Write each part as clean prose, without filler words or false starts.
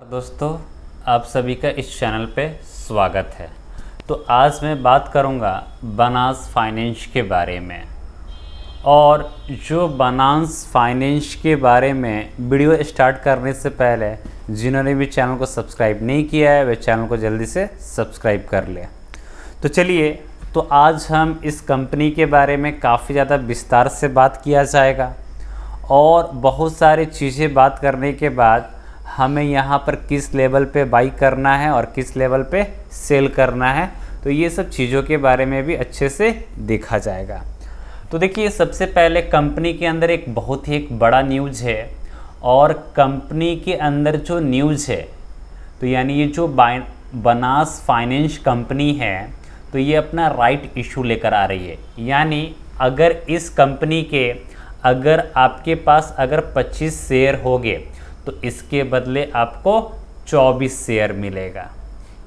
दोस्तों, आप सभी का इस चैनल पे स्वागत है। तो आज मैं बात करूंगा बनास फाइनेंस के बारे में। और जो बनास फाइनेंस के बारे में वीडियो स्टार्ट करने से पहले जिन्होंने भी चैनल को सब्सक्राइब नहीं किया है वे चैनल को जल्दी से सब्सक्राइब कर लें। तो चलिए, तो आज हम इस कंपनी के बारे में काफ़ी ज़्यादा विस्तार से बात किया जाएगा और बहुत सारी चीज़ें बात करने के बाद हमें यहाँ पर किस लेवल पे बाई करना है और किस लेवल पे सेल करना है, तो ये सब चीज़ों के बारे में भी अच्छे से देखा जाएगा। तो देखिए, सबसे पहले कंपनी के अंदर एक बहुत ही एक बड़ा न्यूज़ है। और कंपनी के अंदर जो न्यूज़ है, तो यानी ये जो बनास फाइनेंस कंपनी है, तो ये अपना राइट इशू लेकर आ रही है। यानी अगर इस कंपनी के अगर आपके पास अगर 25 शेयर होंगे तो इसके बदले आपको 24 शेयर मिलेगा।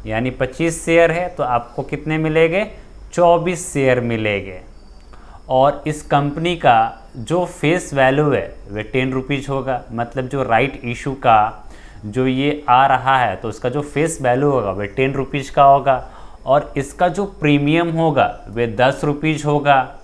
यानी 25 शेयर है तो आपको कितने मिलेंगे? 24 शेयर मिलेंगे। और इस कंपनी का जो फेस वैल्यू है वह 10 रुपीज़ होगा। मतलब जो राइट इशू का जो ये आ रहा है तो उसका जो फेस वैल्यू होगा वह 10 रुपीज़ का होगा। और इसका जो प्रीमियम होगा वह 10 रुपीज़ होगा।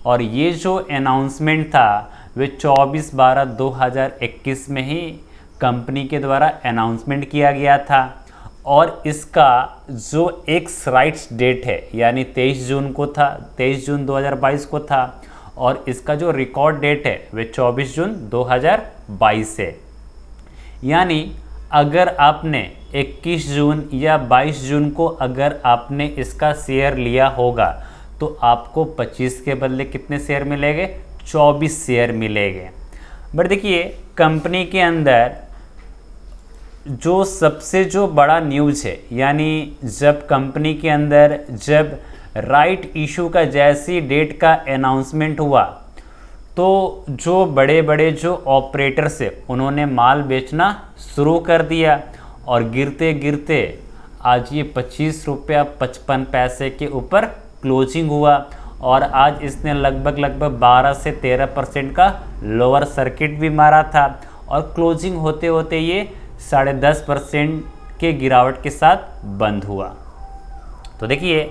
और ये जो अनाउंसमेंट था वह 24/12/2021 में ही कंपनी के द्वारा अनाउंसमेंट किया गया था। और इसका जो एक्स राइट्स डेट है यानी 23 जून को था, 23 जून 2022 को था। और इसका जो रिकॉर्ड डेट है वह 24 जून 2022 है। यानी अगर आपने 21 जून या 22 जून को अगर आपने इसका शेयर लिया होगा तो आपको 25 के बदले कितने शेयर मिलेंगे? 24 शेयर मिलेंगे। बट देखिए, कंपनी के अंदर जो सबसे जो बड़ा न्यूज़ है, यानी जब कंपनी के अंदर जब राइट इशू का जैसी डेट का अनाउंसमेंट हुआ तो जो बड़े बड़े जो ऑपरेटर्स है उन्होंने माल बेचना शुरू कर दिया। और गिरते गिरते आज ये 25 रुपया 55 पैसे के ऊपर क्लोजिंग हुआ। और आज इसने लगभग 12 से 13% का लोअर सर्किट भी मारा था। और क्लोजिंग होते होते ये 10.5% के गिरावट के साथ बंद हुआ। तो देखिए,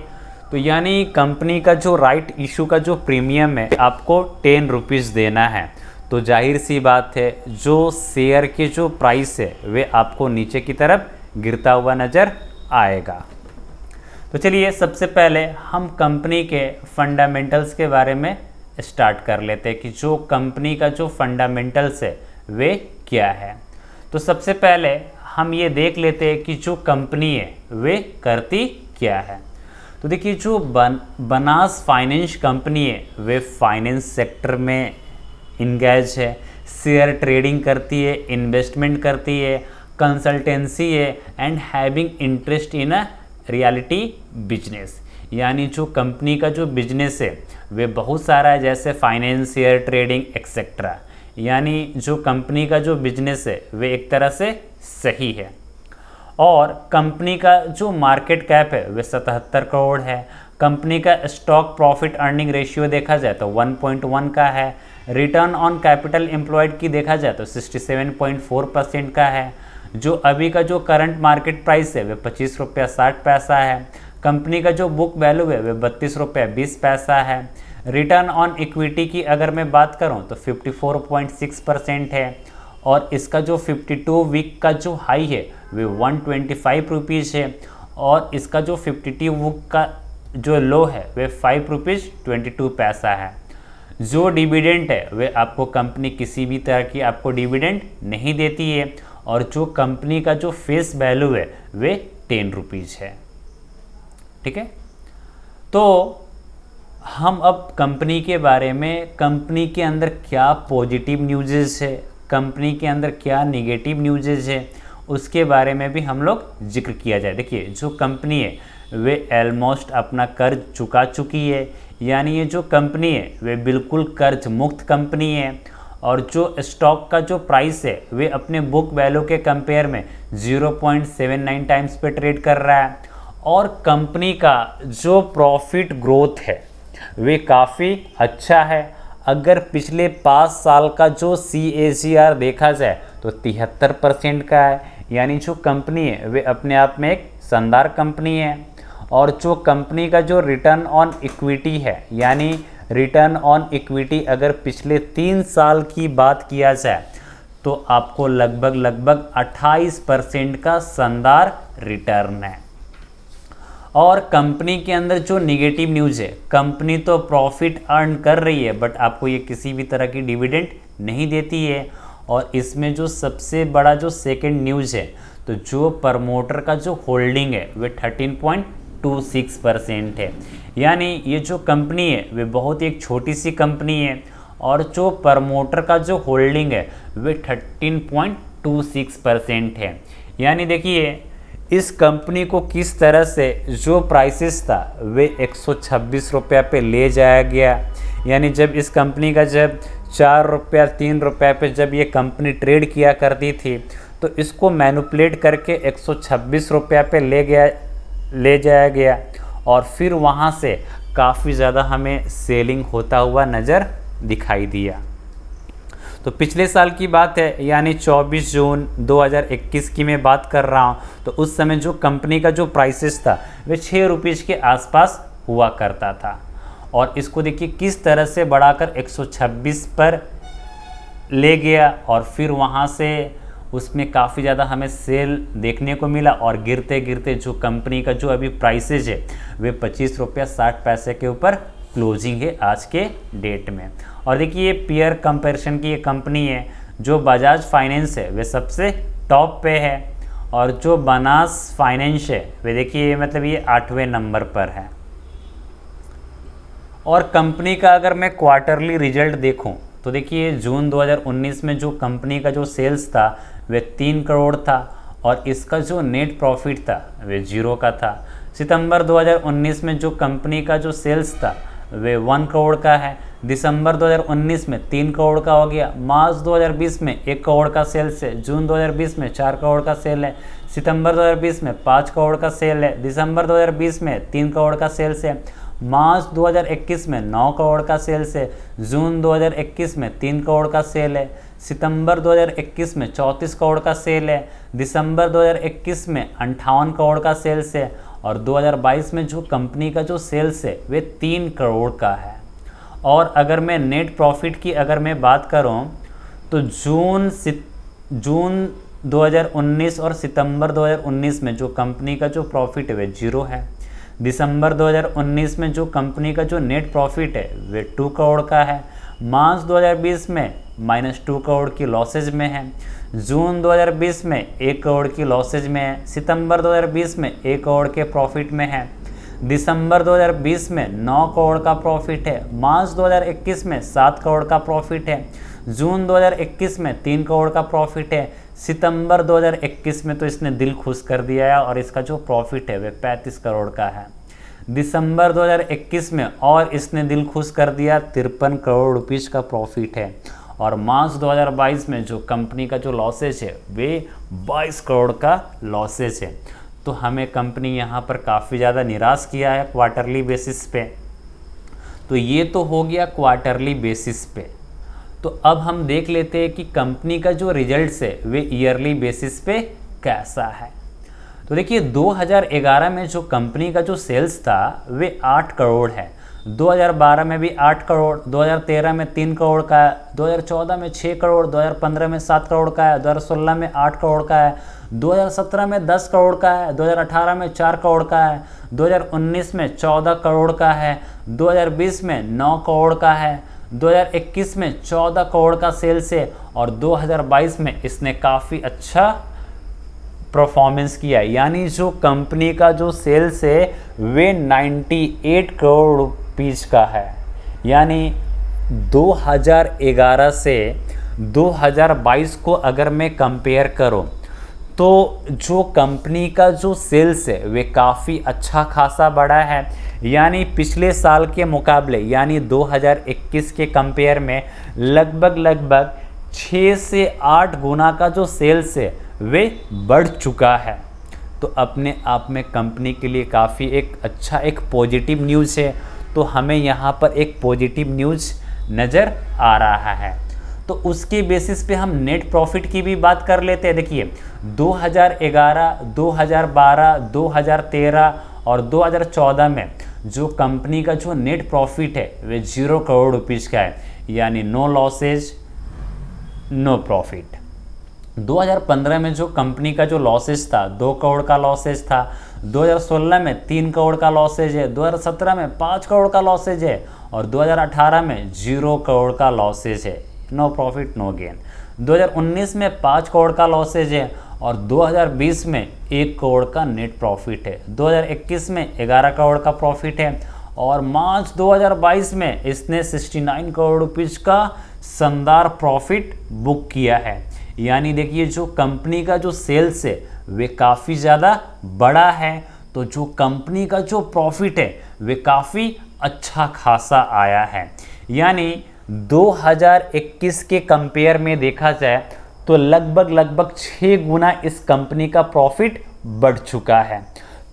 तो यानी कंपनी का जो राइट इशू का जो प्रीमियम है आपको 10 रुपीज़ देना है। तो जाहिर सी बात है जो शेयर के जो प्राइस है वे आपको नीचे की तरफ गिरता हुआ नज़र आएगा। तो चलिए, सबसे पहले हम कंपनी के फंडामेंटल्स के बारे में स्टार्ट कर लेते हैं कि जो कंपनी का जो फंडामेंटल्स है वे क्या है। तो सबसे पहले हम ये देख लेते हैं कि जो कंपनी है वे करती क्या है। तो देखिए, जो बनास फाइनेंस कंपनी है वे फाइनेंस सेक्टर में इंगेज है। शेयर ट्रेडिंग करती है, इन्वेस्टमेंट करती है, कंसल्टेंसी है and having interest in a reality business. यानी जो कंपनी का जो बिजनेस है वे बहुत सारा है, जैसे फाइनेंस, शेयर ट्रेडिंग एक्सेट्रा। यानी जो कंपनी का जो बिजनेस है वे एक तरह से सही है। और कंपनी का जो मार्केट कैप है वे 77 करोड़ है। कंपनी का स्टॉक प्रॉफिट अर्निंग रेशियो देखा जाए तो 1.1 का है। रिटर्न ऑन कैपिटल एम्प्लॉयड की देखा जाए तो 67.4% का है। जो अभी का जो करंट मार्केट प्राइस है वे 25 रुपया 60 पैसा है। कंपनी का जो बुक वैल्यू है वे 32 रुपया 20 पैसा है। रिटर्न ऑन इक्विटी की अगर मैं बात करूं तो 54.6% है। और इसका जो 52 वीक का जो हाई है वे 125 रुपीज़ है। और इसका जो 52 वीक का जो लो है वे 5 रुपीज़ 22 पैसा है। जो डिविडेंड है वे आपको कंपनी किसी भी तरह की आपको डिविडेंड नहीं देती है। और जो कंपनी का जो फेस वैल्यू है वे 10 रुपीज़ है। ठीक है, तो हम अब कंपनी के बारे में, कंपनी के अंदर क्या पॉजिटिव न्यूज़ेस है, कंपनी के अंदर क्या नेगेटिव न्यूज़ेस है, उसके बारे में भी हम लोग जिक्र किया जाए। देखिए, जो कंपनी है वे ऑलमोस्ट अपना कर्ज चुका चुकी है। यानी ये जो कंपनी है वे बिल्कुल कर्ज मुक्त कंपनी है। और जो स्टॉक का जो प्राइस है वे अपने बुक वैल्यू के कंपेयर में 0.79 टाइम्स पे ट्रेड कर रहा है। और कंपनी का जो प्रॉफिट ग्रोथ है वे काफ़ी अच्छा है। अगर पिछले 5 साल का जो CAGR देखा जाए तो 73% का है। यानी जो कंपनी है वे अपने आप में एक शानदार कंपनी है। और जो कंपनी का जो रिटर्न ऑन इक्विटी है, यानी रिटर्न ऑन इक्विटी अगर पिछले 3 साल की बात किया जाए तो आपको लगभग 28% का शानदार रिटर्न है। और कंपनी के अंदर जो निगेटिव न्यूज़ है, कंपनी तो प्रॉफिट अर्न कर रही है बट आपको ये किसी भी तरह की डिविडेंड नहीं देती है। और इसमें जो सबसे बड़ा जो सेकंड न्यूज़ है, तो जो प्रमोटर का जो होल्डिंग है वे 13.26% है। यानी ये जो कंपनी है वे बहुत ही एक छोटी सी कंपनी है और जो प्रमोटर का जो होल्डिंग है वे 13.26% है। यानी देखिए इस कंपनी को किस तरह से जो प्राइसेस था वे 126 रुपये पे ले जाया गया। यानी जब इस कंपनी का जब 4 रुपया 3 रुपये पे जब ये कंपनी ट्रेड किया करती थी तो इसको मैनिपुलेट करके 126 रुपये पे ले जाया गया और फिर वहाँ से काफ़ी ज़्यादा हमें सेलिंग होता हुआ नज़र दिखाई दिया। तो पिछले साल की बात है, यानी 24 जून 2021 की मैं बात कर रहा हूँ, तो उस समय जो कंपनी का जो प्राइसेस था वे 6 रुपीज़ के आसपास हुआ करता था। और इसको देखिए किस तरह से बढ़ाकर 126 पर ले गया और फिर वहाँ से उसमें काफ़ी ज़्यादा हमें सेल देखने को मिला और गिरते गिरते जो कंपनी का जो अभी प्राइसेज है वे 25 रुपया 60 पैसे के ऊपर क्लोजिंग है आज के डेट में। और देखिए ये पीयर कंपैरिजन की ये कंपनी है, जो बजाज फाइनेंस है वे सबसे टॉप पे है और जो बनास फाइनेंस है वे देखिए मतलब ये 8वें नंबर पर है। और कंपनी का अगर मैं क्वार्टरली रिजल्ट देखूं तो देखिए जून 2019 में जो कंपनी का जो सेल्स था वे 3 करोड़ था और इसका जो नेट प्रॉफिट था वे 0 का था। सितंबर 2019 में जो कंपनी का जो सेल्स था वे 1 करोड़ का है। दिसंबर 2019 में 3 करोड़ का हो गया। मार्च 2020 में 1 करोड़ का सेल्स है। जून 2020 में 4 करोड़ का सेल है। सितंबर 2020 में 5 करोड़ का सेल है। दिसंबर 2020 में 3 करोड़ का सेल्स है। मार्च 2021 में 9 करोड़ का सेल्स है। जून 2021 में 3 करोड़ का सेल है। सितंबर 2021 में 34 करोड़ का सेल है। दिसंबर 2021 में 58 करोड़ का सेल्स है और 2022 में जो कंपनी का जो सेल्स है वे 3 करोड़ का है। और अगर मैं नेट प्रॉफिट की अगर मैं बात करूं तो जून 2019 और सितंबर 2019 में जो कंपनी का जो प्रॉफिट है वे 0 है। दिसंबर 2019 में जो कंपनी का जो नेट प्रॉफिट है वे 2 करोड़ का है। मार्च 2020 में -2 करोड़ की लॉसेज में है। जून 2020 में 1 करोड़ की लॉसेज में है। सितंबर 2020 में 1 करोड़ के प्रॉफिट में है। दिसंबर 2020 में 9 करोड़ का प्रॉफिट है। मार्च 2021 में 7 करोड़ का प्रॉफिट है। जून 2021 में 3 करोड़ का प्रॉफिट है। सितंबर 2021 में तो इसने दिल खुश कर दिया है और इसका जो प्रॉफिट है वह 35 करोड़ का है। दिसंबर 2021 में और इसने दिल खुश कर दिया, 53 करोड़ रुपीज़ का प्रॉफिट है। और मार्च 2022 में जो कंपनी का जो लॉसेज है वे 22 करोड़ का लॉसेज है। तो हमें कंपनी यहाँ पर काफ़ी ज़्यादा निराश किया है क्वार्टरली बेसिस पे। तो ये तो हो गया क्वार्टरली बेसिस पे। तो अब हम देख लेते हैं कि कंपनी का जो रिजल्ट्स है वे ईयरली बेसिस पे कैसा है। तो देखिए 2011 में जो कंपनी का जो सेल्स था वे 8 करोड़ है। 2012 में भी 8 करोड़, 2013 में 3 करोड़ का है, 2014 में 6 करोड़, 2015 में 7 करोड़ का है, 2016 में 8 करोड़ का है, 2017 में 10 करोड़ का है, 2018 में 4 करोड़ का है, 2019 में 14 करोड़ का है, 2020 में 9 करोड़ का है, 2021 में 14 करोड़ का सेल्स है और 2022 में इसने काफ़ी अच्छा परफॉर्मेंस किया है। यानी जो कंपनी का जो सेल्स है वे 98 करोड़ रुपीज़ का है। यानी 2011 से 2022 को अगर मैं कंपेयर करूं तो जो कंपनी का जो सेल्स है वे काफ़ी अच्छा खासा बढ़ा है। यानी पिछले साल के मुकाबले यानी 2021 के कंपेयर में लगभग 6 से 8 गुना का जो सेल्स है वे बढ़ चुका है। तो अपने आप में कंपनी के लिए काफ़ी एक अच्छा एक पॉजिटिव न्यूज़ है। तो हमें यहाँ पर एक पॉजिटिव न्यूज़ नज़र आ रहा है। तो उसके बेसिस पे हम नेट प्रॉफिट की भी बात कर लेते हैं। देखिए 2011, 2012, 2013 और 2014 में जो कंपनी का जो नेट प्रॉफिट है वे 0 करोड़ रुपीज़ का है, यानी नो लॉसेज नो प्रॉफिट। 2015 में जो कंपनी का जो लॉसेज था 2 करोड़ का लॉसेज था, 2016 में 3 करोड़ का लॉसेज है, 2017 में 5 करोड़ का लॉसेज है और 2018 में 0 करोड़ का लॉसेज है, नो प्रॉफिट नो गेन। 2019 में 5 करोड़ का लॉसेज है और 2020 में 1 करोड़ का नेट प्रॉफिट है। 2021 में 11 करोड़ का प्रॉफिट है और मार्च 2022 में इसने 69 करोड़ रुपीज़ का शानदार प्रॉफिट बुक किया है। यानी देखिए जो कंपनी का जो सेल्स है वे काफ़ी ज़्यादा बड़ा है, तो जो कंपनी का जो प्रॉफिट है वे काफ़ी अच्छा खासा आया है। यानी 2021 के कंपेयर में देखा जाए तो लगभग 6 गुना इस कंपनी का प्रॉफिट बढ़ चुका है।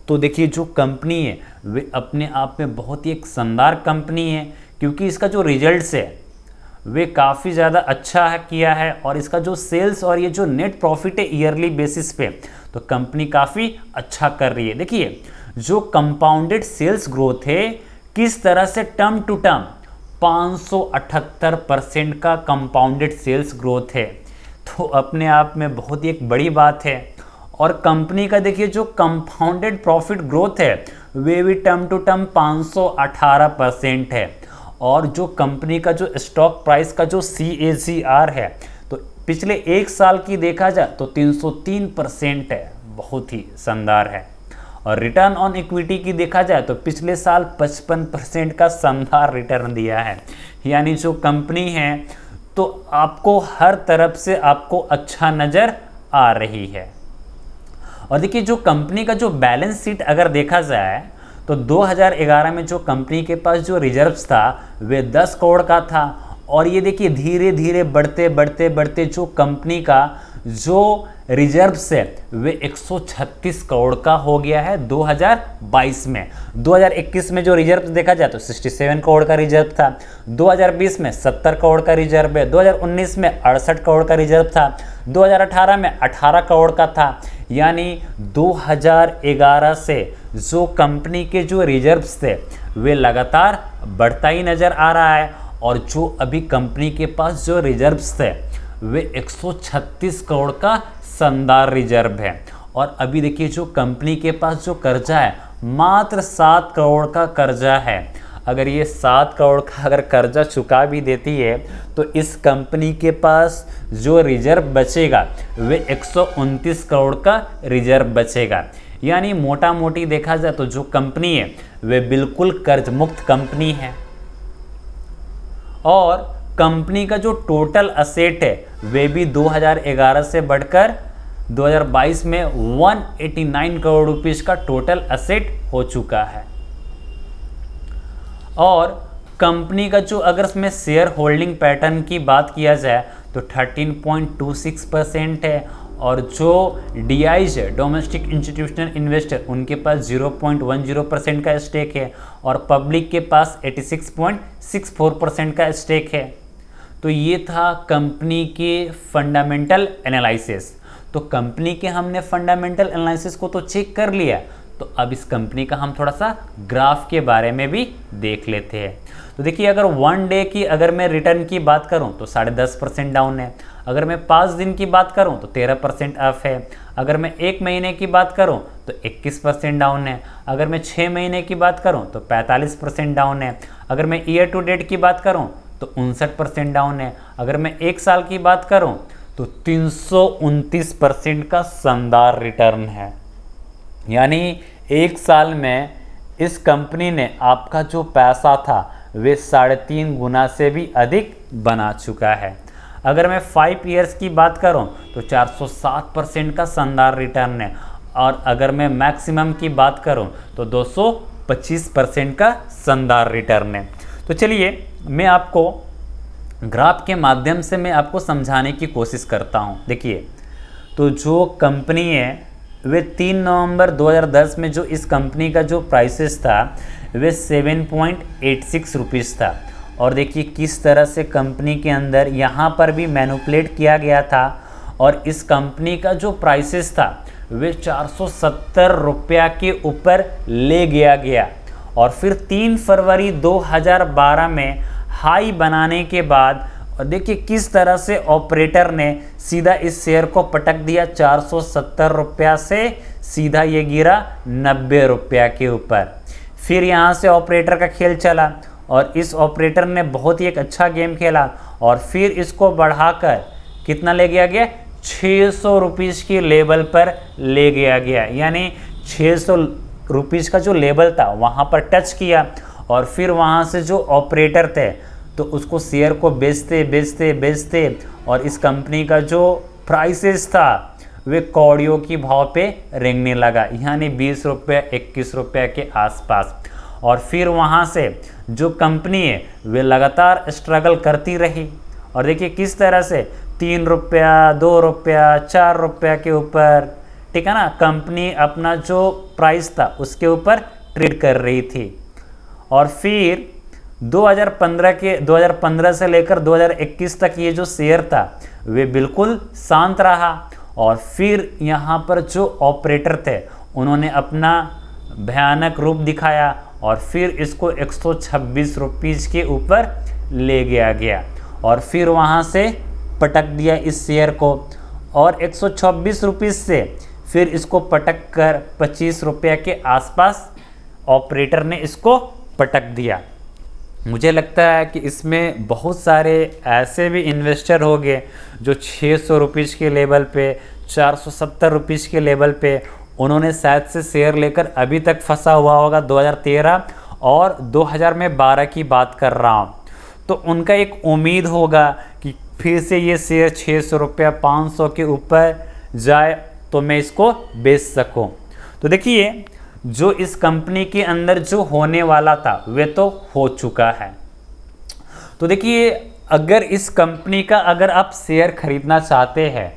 तो देखिए जो कंपनी है वे अपने आप में बहुत ही एक शानदार कंपनी है, क्योंकि इसका जो रिजल्ट्स है वे काफ़ी ज़्यादा अच्छा है किया है और इसका जो सेल्स और ये जो नेट प्रॉफिट है ईयरली बेसिस पे, तो कंपनी काफ़ी अच्छा कर रही है। देखिए जो कंपाउंडेड सेल्स ग्रोथ है किस तरह से टर्म टू टर्म 578% का कंपाउंडेड सेल्स ग्रोथ है, तो अपने आप में बहुत ही एक बड़ी बात है। और कंपनी का देखिए जो कंपाउंडेड प्रॉफिट ग्रोथ है वे भी टर्म टू टर्म 518% है। और जो कंपनी का जो स्टॉक प्राइस का जो CAGR है तो पिछले 1 साल की देखा जाए तो 303% है, बहुत ही शानदार है। और रिटर्न ऑन इक्विटी की देखा जाए तो पिछले साल 55% का शानदार रिटर्न दिया है। यानी जो कंपनी है तो आपको हर तरफ से आपको अच्छा नज़र आ रही है। और देखिए जो कंपनी का जो बैलेंस शीट अगर देखा जाए तो 2011 में जो कंपनी के पास जो रिजर्व्स था वे 10 करोड़ का था और ये देखिए धीरे धीरे बढ़ते जो कंपनी का जो रिजर्व्स है वे 136 करोड़ का हो गया है 2022 में। 2021 में जो रिजर्व देखा जाए तो 67 करोड़ का रिजर्व था, 2020 में 70 करोड़ का रिजर्व है, 2019 में 68 करोड़ का रिजर्व था, 2018 में 18 करोड़ का था। यानी 2011 से जो कंपनी के जो रिजर्व्स थे वे लगातार बढ़ता ही नज़र आ रहा है और जो अभी कंपनी के पास जो रिजर्व्स थे वे 136 करोड़ का शानदार रिजर्व है। और अभी देखिए जो कंपनी के पास जो कर्जा है मात्र 7 करोड़ का कर्जा है। अगर ये 7 करोड़ का अगर कर्जा चुका भी देती है तो इस कंपनी के पास जो रिजर्व बचेगा वे 129 करोड़ का रिजर्व बचेगा। यानी मोटा मोटी देखा जाए तो जो कंपनी है वे बिल्कुल कर्ज मुक्त कंपनी है। और कंपनी का जो टोटल असेट है वे भी 2011 से बढ़कर 2022 में 189 करोड़ रुपीस का टोटल असेट हो चुका है। और कंपनी का जो अगर इसमें शेयर होल्डिंग पैटर्न की बात किया जाए तो 13.26% है और जो DIs है डोमेस्टिक इंस्टीट्यूशनल इन्वेस्टर उनके पास 0.10% का स्टेक है और पब्लिक के पास 86.64% का स्टेक है। तो ये था कंपनी के फंडामेंटल एनालिसिस। तो कंपनी के हमने फंडामेंटल एनालिसिस को तो चेक कर लिया, तो अब इस कंपनी का हम थोड़ा सा ग्राफ के बारे में भी देख लेते हैं। तो देखिए अगर 1 डे की अगर मैं रिटर्न की बात करूं तो 10.5% डाउन है। अगर मैं 5 दिन की बात करूं तो 13% अप है। अगर मैं 1 महीने की बात करूं तो 21% डाउन है। अगर मैं 6 महीने की बात करूं तो 45% डाउन है। अगर मैं ईयर टू डेट की बात करूं तो 59% डाउन है। अगर मैं 1 साल की बात करूं तो 329% का शानदार रिटर्न है। यानी 1 साल में इस कंपनी ने आपका जो पैसा था वे 3.5 गुना से भी अधिक बना चुका है। अगर मैं 5 ईयर्स की बात करूं तो 407% का शानदार रिटर्न है और अगर मैं मैक्सिमम की बात करूं तो 225% का शानदार रिटर्न है। तो चलिए मैं आपको ग्राफ के माध्यम से मैं आपको समझाने की कोशिश करता हूं। देखिए तो जो कंपनी है वे 3 नवंबर 2010 में जो इस कंपनी का जो प्राइसेस था वे 7.86 रुपीज़ था और देखिए किस तरह से कंपनी के अंदर यहाँ पर भी मैनिपुलेट किया गया था और इस कंपनी का जो प्राइसेस था वे 470 रुपया के ऊपर ले गया और फिर 3 फरवरी 2012 में हाई बनाने के बाद और देखिए किस तरह से ऑपरेटर ने सीधा इस शेयर को पटक दिया 470 रुपया से सीधा ये गिरा 90 रुपया के ऊपर। फिर यहाँ से ऑपरेटर का खेल चला और इस ऑपरेटर ने बहुत ही एक अच्छा गेम खेला और फिर इसको बढ़ाकर कितना ले गया 600 रुपीज़ की लेवल पर ले गया यानी 600 रुपीज़ का जो लेवल था वहाँ पर टच किया और फिर वहाँ से जो ऑपरेटर थे तो उसको शेयर को बेचते और इस कंपनी का जो प्राइसेस था वे कौड़ियों की भाव पे रेंगने लगा यानी 20 रुपये 21 रुपये के आसपास। और फिर वहाँ से जो कंपनी है वे लगातार स्ट्रगल करती रही और देखिए किस तरह से 3 रुपया 2 रुपया 4 रुपया के ऊपर, ठीक है ना, कंपनी अपना जो प्राइस था उसके ऊपर ट्रेड कर रही थी। और फिर 2015 से लेकर 2021 तक ये जो शेयर था वे बिल्कुल शांत रहा और फिर यहाँ पर जो ऑपरेटर थे उन्होंने अपना भयानक रूप दिखाया और फिर इसको 126 रुपीज़ के ऊपर ले गया और फिर वहाँ से पटक दिया इस शेयर को और 126 रुपीज़ से फिर इसको पटक कर 25 रुपये के आसपास ऑपरेटर ने इसको पटक दिया। मुझे लगता है कि इसमें बहुत सारे ऐसे भी इन्वेस्टर हो गए जो 600 रुपीज़ के लेवल पे 470 रुपीज़ के लेवल पे उन्होंने शायद से शेयर लेकर अभी तक फंसा हुआ होगा। 2013 और 2012 की बात कर रहा हूँ। तो उनका एक उम्मीद होगा कि फिर से ये शेयर 600 रुपया 500 के ऊपर जाए तो मैं इसको बेच सकूं। तो देखिए जो इस कंपनी के अंदर जो होने वाला था वे तो हो चुका है। तो देखिए अगर इस कंपनी का अगर आप शेयर खरीदना चाहते हैं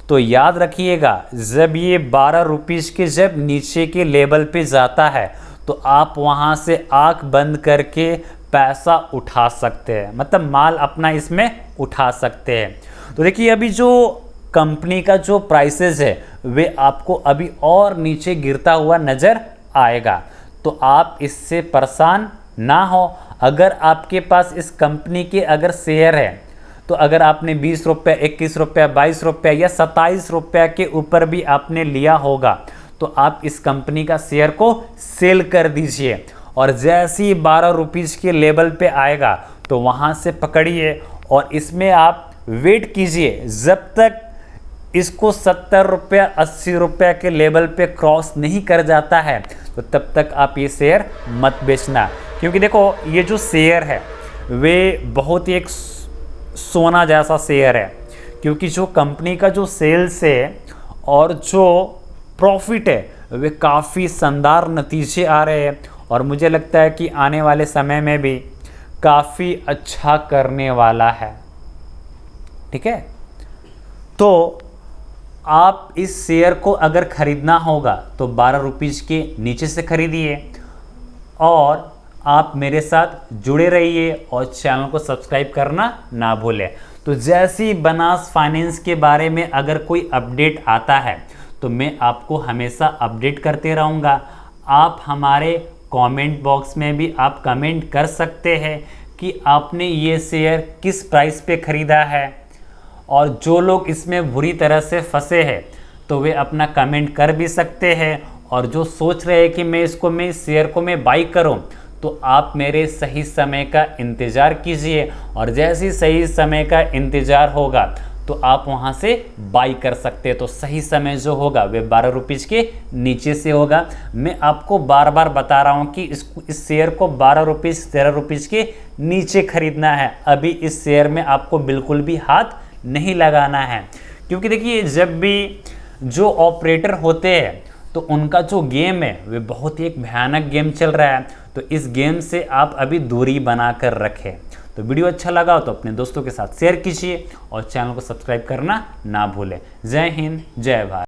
तो याद रखिएगा जब ये 12 रुपीज़ के जब नीचे के लेवल पे जाता है तो आप वहाँ से आंख बंद करके पैसा उठा सकते हैं, मतलब माल अपना इसमें उठा सकते हैं। तो देखिए अभी जो कंपनी का जो प्राइसेस है वे आपको अभी और नीचे गिरता हुआ नज़र आएगा, तो आप इससे परेशान ना हो। अगर आपके पास इस कंपनी के अगर शेयर है तो अगर आपने 20 रुपये 21 रुपये 22 रुपये या 27 रुपये के ऊपर भी आपने लिया होगा तो आप इस कंपनी का शेयर को सेल कर दीजिए और जैसे ही 12 रुपीज़ के लेवल पे आएगा तो वहाँ से पकड़िए और इसमें आप वेट कीजिए जब तक इसको 70 रुपये 80 रुपये के लेवल पे क्रॉस नहीं कर जाता है तो तब तक आप ये शेयर मत बेचना। क्योंकि देखो ये जो शेयर है वे बहुत ही एक सोना जैसा शेयर है, क्योंकि जो कंपनी का जो सेल्स है और जो प्रॉफिट है वे काफ़ी शानदार नतीजे आ रहे हैं और मुझे लगता है कि आने वाले समय में भी काफ़ी अच्छा करने वाला है। ठीक है, तो आप इस शेयर को अगर ख़रीदना होगा तो 12 रुपीज़ के नीचे से ख़रीदिए और आप मेरे साथ जुड़े रहिए और चैनल को सब्सक्राइब करना ना भूलें। तो जैसे ही बनास फाइनेंस के बारे में अगर कोई अपडेट आता है तो मैं आपको हमेशा अपडेट करते रहूँगा। आप हमारे कमेंट बॉक्स में भी आप कमेंट कर सकते हैं कि आपने ये शेयर किस प्राइस पे ख़रीदा है, और जो लोग इसमें बुरी तरह से फंसे हैं तो वे अपना कमेंट कर भी सकते हैं। और जो सोच रहे हैं कि मैं इस शेयर को मैं बाई करूं तो आप मेरे सही समय का इंतज़ार कीजिए और जैसे ही सही समय का इंतज़ार होगा तो आप वहां से बाई कर सकते हैं। तो सही समय जो होगा वे 12 रुपीज़ के नीचे से होगा। मैं आपको बार बार बता रहा हूं कि इस शेयर को 12 रुपीज़ 13 रुपीज़ के नीचे खरीदना है। अभी इस शेयर में आपको बिल्कुल भी हाथ नहीं लगाना है, क्योंकि देखिए जब भी जो ऑपरेटर होते हैं तो उनका जो गेम है वे बहुत ही एक भयानक गेम चल रहा है। तो इस गेम से आप अभी दूरी बना कर रखें। तो वीडियो अच्छा लगा हो तो अपने दोस्तों के साथ शेयर कीजिए और चैनल को सब्सक्राइब करना ना भूलें। जय हिंद, जय भारत।